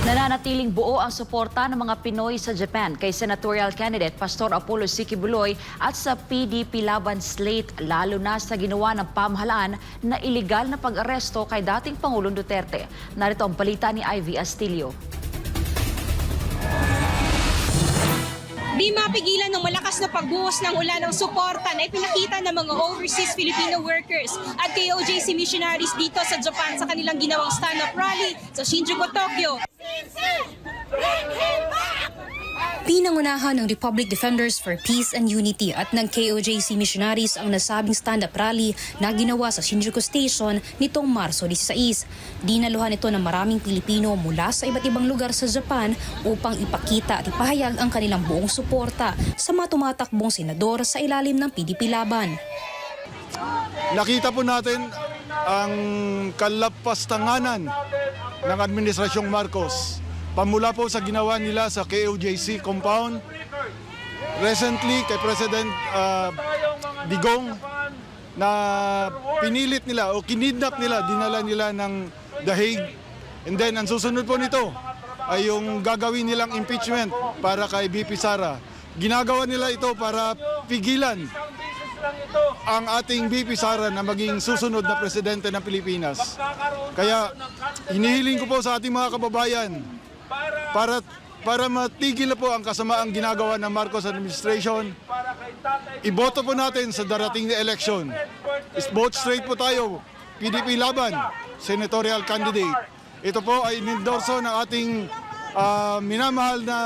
Nananatiling buo ang suporta ng mga Pinoy sa Japan kay senatorial candidate Pastor Apollo C. Quiboloy at sa PDP laban slate, lalo na sa ginawa ng pamahalaan na iligal na pag-aresto kay dating Pangulong Duterte. Narito ang balita ni Ivy Astilio. Di mapigilan ng malakas na pagbuhos ng ulan ng suporta na ipinakita ng mga overseas Filipino workers at KOJC missionaries dito sa Japan sa kanilang ginawang stand-up rally sa Shinjuku, Tokyo. Pinangunahan ng Republic Defenders for Peace and Unity at ng KOJC missionaries ang nasabing stand-up rally na ginawa sa Shinjuku Station nitong Marso 16. Dinaluhan ito ng maraming Pilipino mula sa iba't ibang lugar sa Japan upang ipakita at ipahayag ang kanilang buong suporta sa mga tumatakbong senador sa ilalim ng PDP laban. Nakita po natin ang kalapastanganan ng Administrasyong Marcos. Pamula po sa ginawa nila sa KOJC compound, recently kay President Digong na pinilit nila o kinidnap nila, dinala nila ng The Hague. And then ang susunod po nito ay yung gagawin nilang impeachment para kay BP Sara. Ginagawa nila ito para pigilan ang ating BP Sara na maging susunod na presidente ng Pilipinas. Kaya hinihiling ko po sa ating mga kababayan para matigil na po ang kasamaang ginagawa ng Marcos administration, iboto po natin sa darating na election. Vote straight po tayo, PDP laban, senatorial candidate. Ito po ay inendorso ng ating minamahal na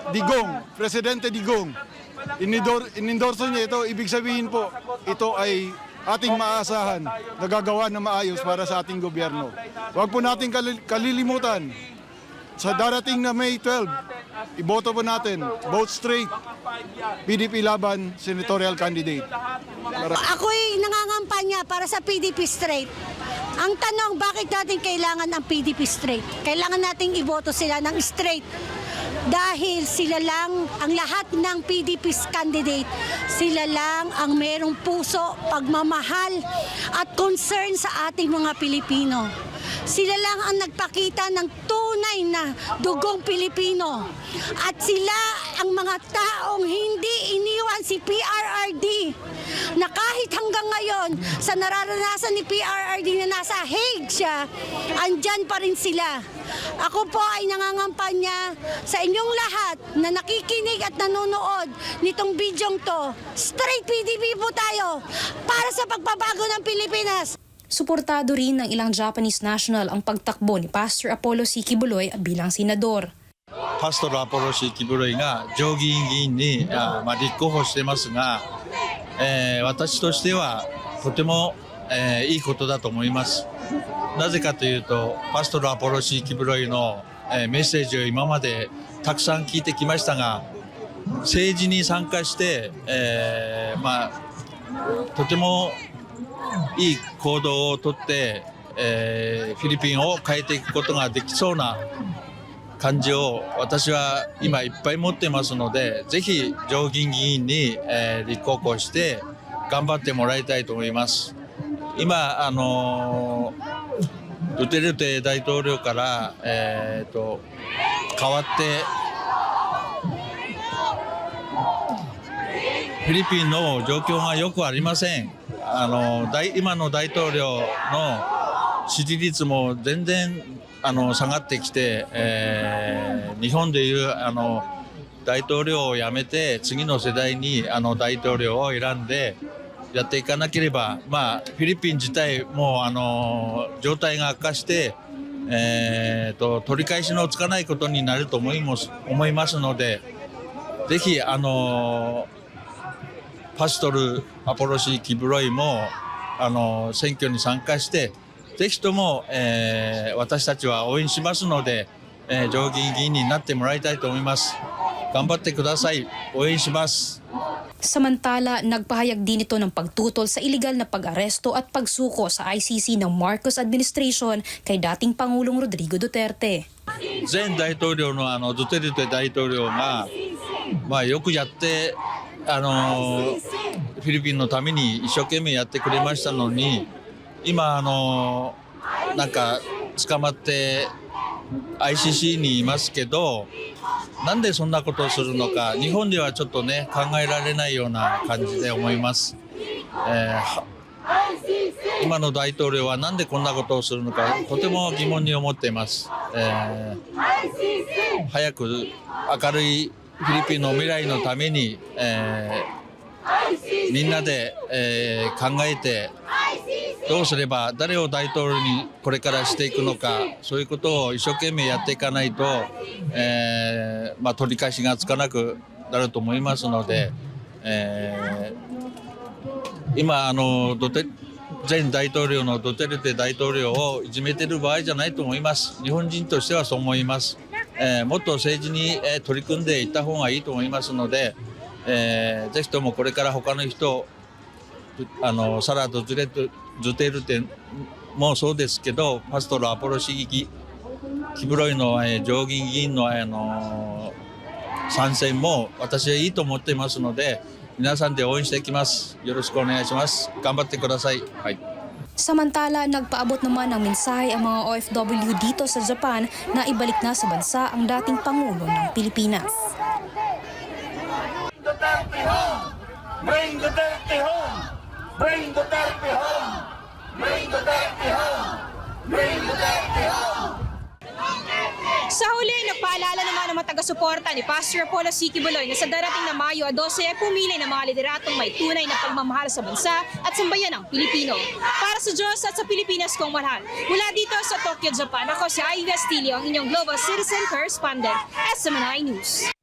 Digong, Presidente Digong. Inendorso niya ito, ibig sabihin po, ito ay ating maasahan na gagawa na maayos para sa ating gobyerno. Huwag po nating kalilimutan, sa darating na May 12, iboto po natin, vote straight, PDP laban, senatorial candidate. Ako'y nangangampanya para sa PDP straight. Ang tanong, bakit natin kailangan ang PDP straight? Kailangan nating iboto sila ng straight. Dahil sila lang, ang lahat ng PDP candidate, sila lang ang merong puso, pagmamahal at concern sa ating mga Pilipino. Sila lang ang nagpakita ng tunay na dugong Pilipino. At sila ang mga taong hindi iniwan si PRRD na kahit hanggang ngayon sa nararanasan ni PRRD na nasa Hague siya, andyan pa rin sila. Ako po ay nangangampanya sa inyong lahat na nakikinig at nanonood nitong bidyong to. Straight PDP po tayo para sa pagbabago ng Pilipinas. Suportado rin ng ilang Japanese national ang pagtakbo ni Pastor Apollo C. Quiboloy bilang senador. パストルアポロシキブロイが上議院議員に立候補してますが、私としてはとても、いいことだと思います。なぜかというと、パストルアポロシキブロイの、メッセージを今までたくさん聞いてきましたが、政治に参加して、とてもいい行動をとって、フィリピンを変えていくことができそうな感じを私は今いっぱい持ってますので、ぜひ上議院議員に、立候補して頑張ってもらいたいと思います。今ドゥテルテ大統領から、変わってフィリピンの状況がよくありません。今の大統領の支持率も全然下がってきて、日本でいう大統領を辞めて次の世代に大統領を選んでやっていかなければ、フィリピン自体も状態が悪化して、取り返しのつかないことになると思いますので、ぜひパストルアポロシキブロイも選挙に参加してぜひとも、私たちは応援しますので、上議院議員になってもらいたいと思います。頑張ってください。応援します。 Samantala, nagpahayag din ito ng pagtutol sa iligal na pag-aresto at pagsuko sa ICC ng Marcos administration kay dating Pangulong Rodrigo Duterte. 前大統領のドゥテルテ大統領が、よくやってフィリピンのために一生懸命やってくれましたのに、今なんか捕まって ICC にいますけど、なんでそんなことをするのか、日本ではちょっとね、考えられないような感じで思います。今の大統領はなんでこんなことをするのか、とても疑問に思っています。早く明るいフィリピンの未来のために、みんなで、考えて、どうすれば誰を大統領にこれからしていくのか、そういうことを一生懸命やっていかないと、取り返しがつかなくなると思いますので、今前大統領のドテルテ大統領をいじめてる場合じゃないと思います。日本人としてはそう思います。もっと政治に取り組んでいった方がいいと思いますので、ぜひともこれから他の人、サラ・ドゥテルテもそうですけど、パストロ・アポロ市議、キブロイの上議員の参戦も私はいいと思っていますので、皆さんで応援していきます。よろしくお願いします。頑張ってください。はい。Samantala, nagpaabot naman ng mensahe ang mga OFW dito sa Japan na ibalik na sa bansa ang dating Pangulo ng Pilipinas. Duterte home! Bring Duterte home! Bring Duterte home! Bring Duterte home! Bring Duterte home! Sa huli, nagpaalala naman ng mga taga-suporta ni Pastor Apollo C. Kibuloy na sa darating na Mayo 12 ay pumili ng mga lideratong may tunay na pagmamahal sa bansa at sambayan ng Pilipino. Para sa Diyos at sa Pilipinas kong mahal. Mula dito sa Tokyo, Japan, ako si Ivy Astilio, ang inyong Global Citizen Correspondent, SMNI News.